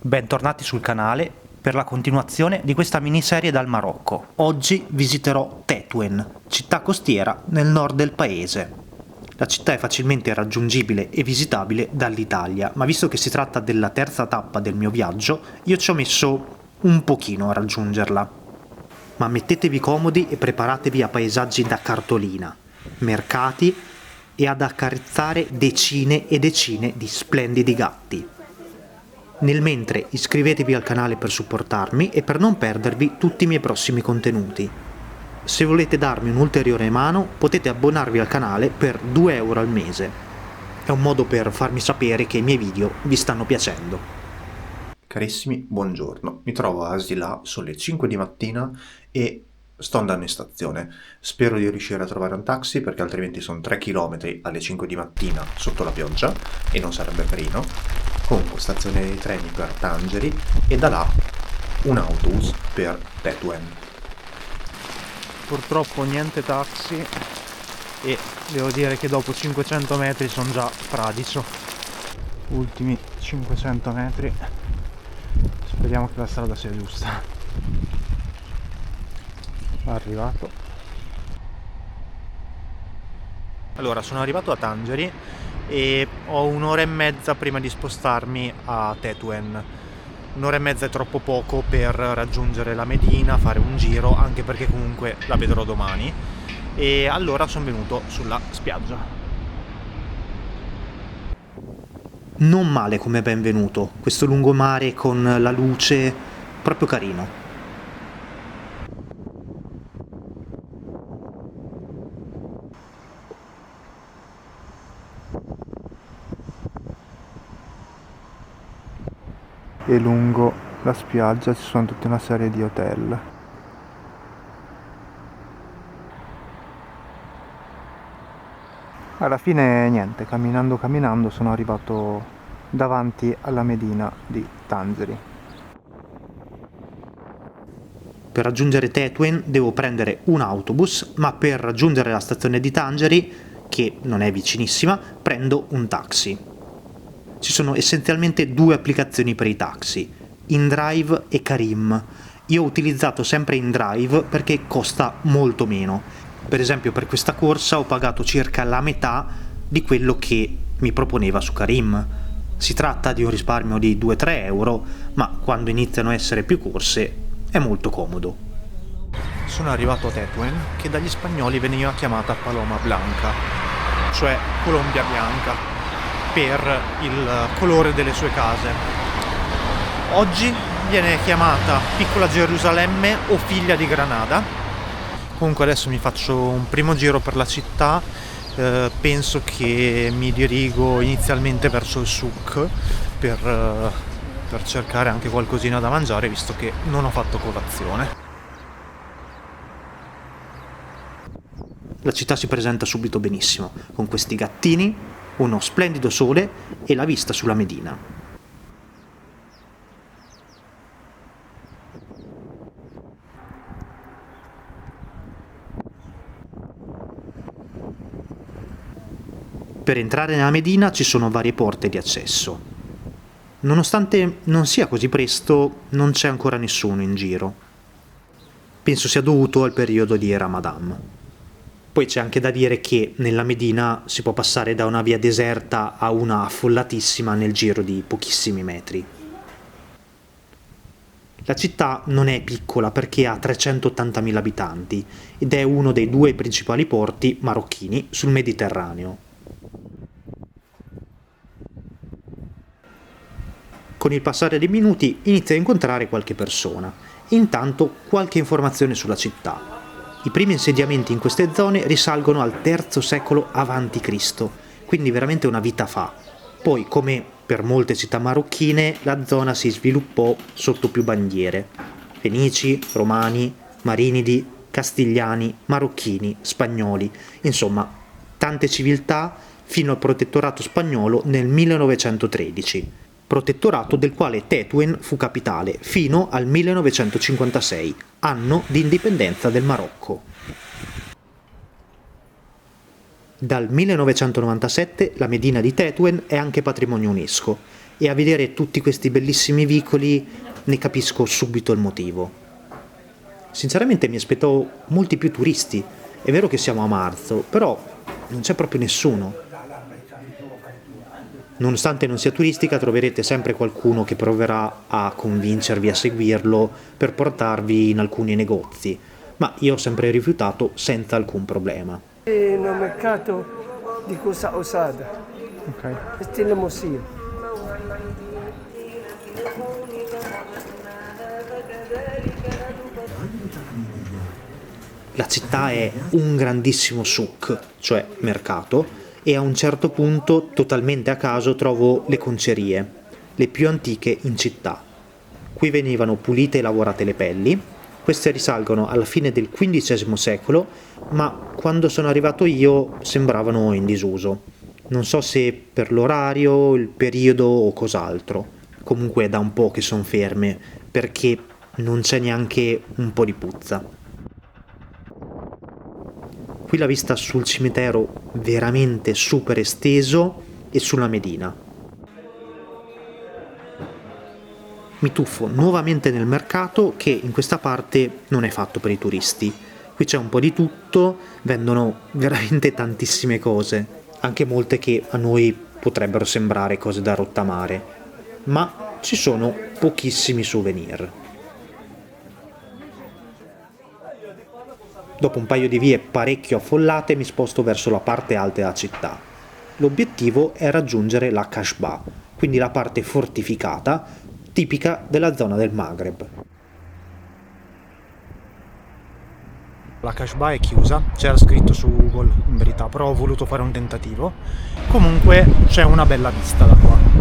Bentornati sul canale per la continuazione di questa miniserie dal Marocco. Oggi visiterò Tétouan, città costiera nel nord del paese. La città è facilmente raggiungibile e visitabile dall'Italia, ma visto che si tratta della terza tappa del mio viaggio, io ci ho messo un pochino a raggiungerla. Ma mettetevi comodi e preparatevi a paesaggi da cartolina, mercati e ad accarezzare decine e decine di splendidi gatti. Nel mentre iscrivetevi al canale per supportarmi e per non perdervi tutti i miei prossimi contenuti. Se volete darmi un'ulteriore mano potete abbonarvi al canale per 2 euro al mese. È un modo per farmi sapere che i miei video vi stanno piacendo. Carissimi, buongiorno. Mi trovo a Asilà, sono le 5 di mattina e sto andando in stazione. Spero di riuscire a trovare un taxi perché altrimenti sono 3 km alle 5 di mattina sotto la pioggia e non sarebbe carino. Comunque, stazione dei treni per Tangeri e da là un autobus per Tétouan. Purtroppo niente taxi e devo dire che dopo 500 metri sono già fradicio. Ultimi 500 metri. Speriamo che la strada sia giusta. Arrivato. Allora, sono arrivato a Tangeri e ho un'ora e mezza prima di spostarmi a Tétouan. Un'ora e mezza è troppo poco per raggiungere la Medina, fare un giro, anche perché comunque la vedrò domani. E allora sono venuto sulla spiaggia. Non male come benvenuto, questo lungomare con la luce, proprio carino. E lungo la spiaggia ci sono tutta una serie di hotel. Alla fine niente, camminando sono arrivato davanti alla Medina di Tangeri. Per raggiungere Tétouan devo prendere un autobus, ma per raggiungere la stazione di Tangeri, che non è vicinissima, prendo un taxi. Ci sono essenzialmente due applicazioni per i taxi, InDrive e Careem. Io ho utilizzato sempre InDrive perché costa molto meno. Per esempio per questa corsa ho pagato circa la metà di quello che mi proponeva su Careem. Si tratta di un risparmio di 2-3 euro, ma quando iniziano a essere più corse è molto comodo. Sono arrivato a Tétouan, che dagli spagnoli veniva chiamata Paloma Blanca, cioè Colombia Bianca, per il colore delle sue case. Oggi viene chiamata Piccola Gerusalemme o Figlia di Granada. Comunque adesso mi faccio un primo giro per la città, penso che mi dirigo inizialmente verso il souk per cercare anche qualcosina da mangiare, visto che non ho fatto colazione. La città si presenta subito benissimo, con questi gattini, uno splendido sole e la vista sulla Medina. Per entrare nella Medina ci sono varie porte di accesso. Nonostante non sia così presto, non c'è ancora nessuno in giro. Penso sia dovuto al periodo di Ramadan. Poi c'è anche da dire che nella Medina si può passare da una via deserta a una affollatissima nel giro di pochissimi metri. La città non è piccola perché ha 380.000 abitanti ed è uno dei due principali porti marocchini sul Mediterraneo. Con il passare dei minuti inizio a incontrare qualche persona, intanto qualche informazione sulla città. I primi insediamenti in queste zone risalgono al III secolo a.C., quindi veramente una vita fa. Poi, come per molte città marocchine, la zona si sviluppò sotto più bandiere. Fenici, Romani, Marinidi, Castigliani, Marocchini, Spagnoli, insomma, tante civiltà fino al protettorato spagnolo nel 1913. Protettorato del quale Tétouan fu capitale fino al 1956, anno di indipendenza del Marocco. Dal 1997 la Medina di Tétouan è anche patrimonio UNESCO e a vedere tutti questi bellissimi vicoli ne capisco subito il motivo. Sinceramente mi aspettavo molti più turisti. È vero che siamo a marzo, però non c'è proprio nessuno. Nonostante non sia turistica, troverete sempre qualcuno che proverà a convincervi a seguirlo per portarvi in alcuni negozi, ma io ho sempre rifiutato senza alcun problema. È un mercato di cosa usata, Ok. stile museo. La città è un grandissimo souk, cioè mercato, e a un certo punto, totalmente a caso, trovo le concerie, le più antiche in città. Qui venivano pulite e lavorate le pelli. Queste risalgono alla fine del XV secolo, ma quando sono arrivato io sembravano in disuso. Non so se per l'orario, il periodo o cos'altro. Comunque è da un po' che sono ferme, perché non c'è neanche un po' di puzza. Qui la vista sul cimitero veramente super esteso e sulla Medina. Mi tuffo nuovamente nel mercato che in questa parte non è fatto per i turisti. Qui c'è un po' di tutto, vendono veramente tantissime cose, anche molte che a noi potrebbero sembrare cose da rottamare, ma ci sono pochissimi souvenir. Dopo un paio di vie parecchio affollate mi sposto verso la parte alta della città. L'obiettivo è raggiungere la Kasbah, quindi la parte fortificata, tipica della zona del Maghreb. La Kasbah è chiusa, c'era scritto su Google in verità, però ho voluto fare un tentativo. Comunque c'è una bella vista da qua.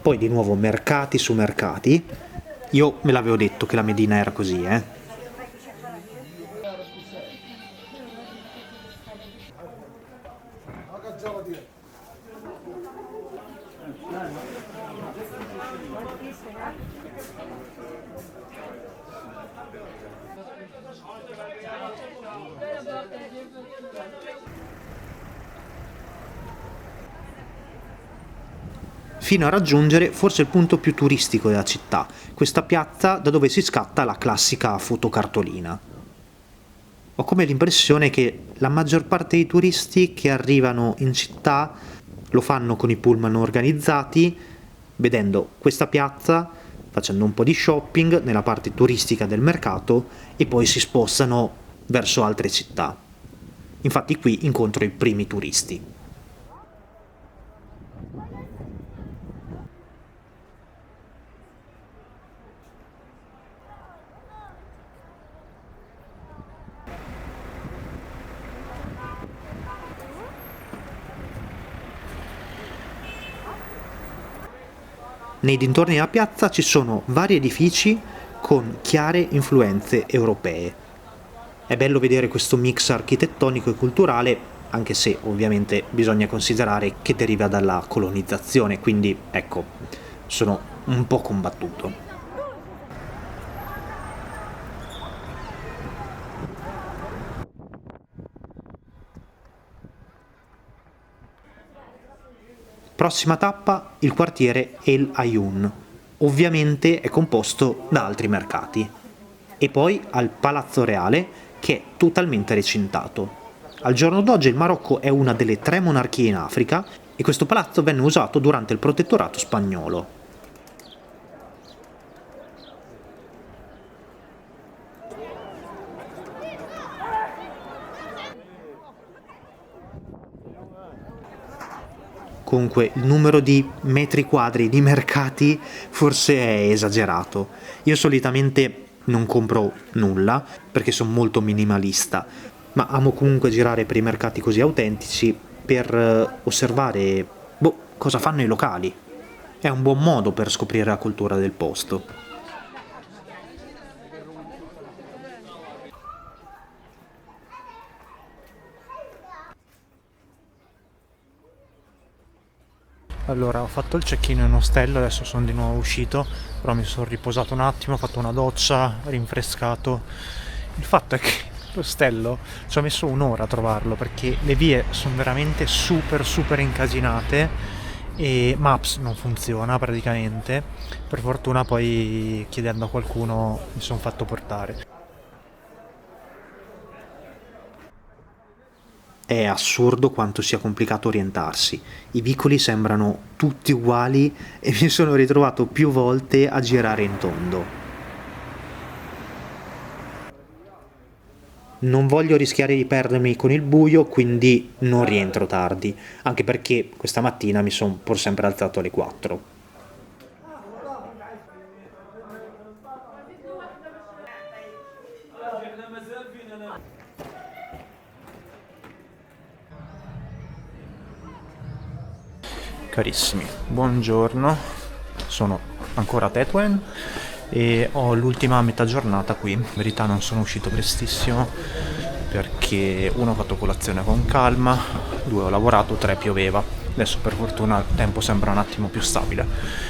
Poi di nuovo mercati su mercati. Io me l'avevo detto che la Medina era così, fino a raggiungere forse il punto più turistico della città, questa piazza da dove si scatta la classica fotocartolina. Ho come l'impressione che la maggior parte dei turisti che arrivano in città lo fanno con i pullman organizzati, vedendo questa piazza, facendo un po' di shopping nella parte turistica del mercato e poi si spostano verso altre città. Infatti qui incontro i primi turisti. Nei dintorni della piazza ci sono vari edifici con chiare influenze europee. È bello vedere questo mix architettonico e culturale, anche se ovviamente bisogna considerare che deriva dalla colonizzazione, quindi ecco, sono un po' combattuto. Prossima tappa, il quartiere El Ayoun. Ovviamente è composto da altri mercati. E poi al Palazzo Reale, che è totalmente recintato. Al giorno d'oggi il Marocco è una delle 3 monarchie in Africa e questo palazzo venne usato durante il protettorato spagnolo. Comunque il numero di metri quadri di mercati forse è esagerato. Io solitamente non compro nulla perché sono molto minimalista, ma amo comunque girare per i mercati così autentici per osservare cosa fanno i locali. È un buon modo per scoprire la cultura del posto. Allora, ho fatto il check-in in ostello, adesso sono di nuovo uscito, però mi sono riposato un attimo, ho fatto una doccia, rinfrescato. Il fatto è che l'ostello ci ho messo un'ora a trovarlo perché le vie sono veramente super incasinate e Maps non funziona praticamente. Per fortuna poi chiedendo a qualcuno mi sono fatto portare. È assurdo quanto sia complicato orientarsi. I vicoli sembrano tutti uguali e mi sono ritrovato più volte a girare in tondo. Non voglio rischiare di perdermi con il buio, quindi non rientro tardi, anche perché questa mattina mi sono pur sempre alzato alle 4. Carissimi, buongiorno, sono ancora a Tetouan e ho l'ultima metà giornata qui. In verità non sono uscito prestissimo perché uno ho fatto colazione con calma, 2 ho lavorato, 3 pioveva. Adesso per fortuna il tempo sembra un attimo più stabile.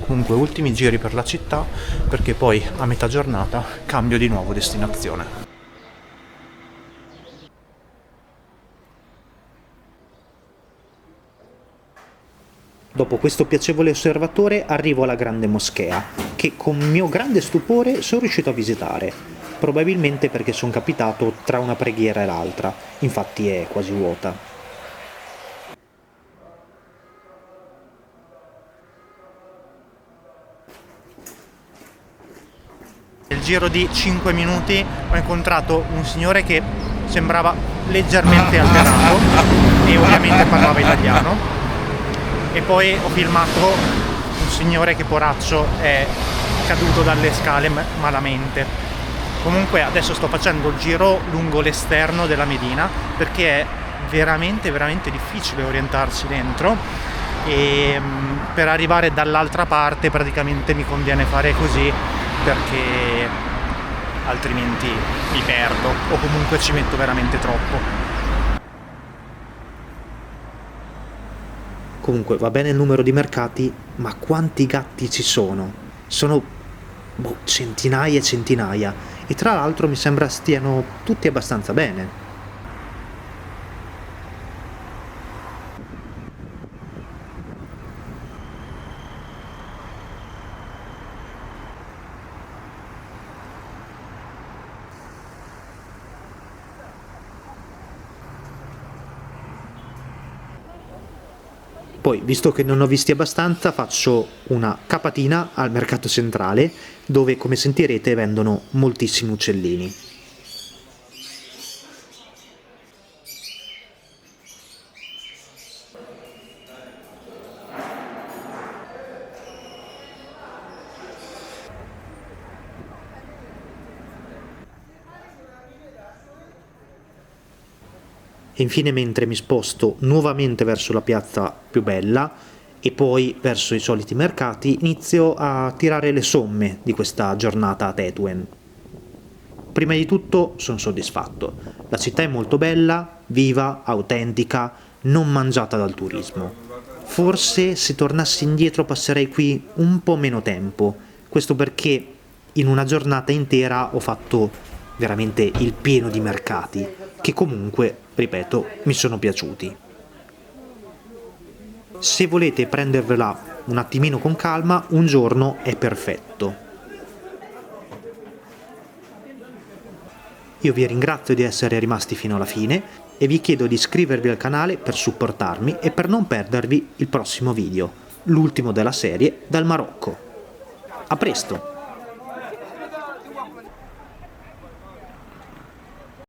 Comunque ultimi giri per la città perché poi a metà giornata cambio di nuovo destinazione. Dopo questo piacevole osservatore arrivo alla grande moschea, che con mio grande stupore sono riuscito a visitare, probabilmente perché sono capitato tra una preghiera e l'altra, infatti è quasi vuota. Nel giro di 5 minuti ho incontrato un signore che sembrava leggermente alterato e ovviamente parlava italiano. E poi ho filmato un signore che poraccio è caduto dalle scale malamente. Comunque adesso sto facendo il giro lungo l'esterno della Medina perché è veramente difficile orientarsi dentro e per arrivare dall'altra parte praticamente mi conviene fare così perché altrimenti mi perdo o comunque ci metto veramente troppo. Comunque va bene il numero di mercati, ma quanti gatti ci sono? Sono centinaia e centinaia, e tra l'altro mi sembra stiano tutti abbastanza bene. Poi, visto che non ho visti abbastanza, faccio una capatina al mercato centrale, dove, come sentirete, vendono moltissimi uccellini. E infine, mentre mi sposto nuovamente verso la piazza più bella e poi verso i soliti mercati, inizio a tirare le somme di questa giornata a Tetouan. Prima di tutto sono soddisfatto. La città è molto bella, viva, autentica, non mangiata dal turismo. Forse se tornassi indietro passerei qui un po' meno tempo, questo perché in una giornata intera ho fatto veramente il pieno di mercati, che comunque, ripeto, mi sono piaciuti. Se volete prendervela un attimino con calma, un giorno è perfetto. Io vi ringrazio di essere rimasti fino alla fine e vi chiedo di iscrivervi al canale per supportarmi e per non perdervi il prossimo video, l'ultimo della serie dal Marocco. A presto!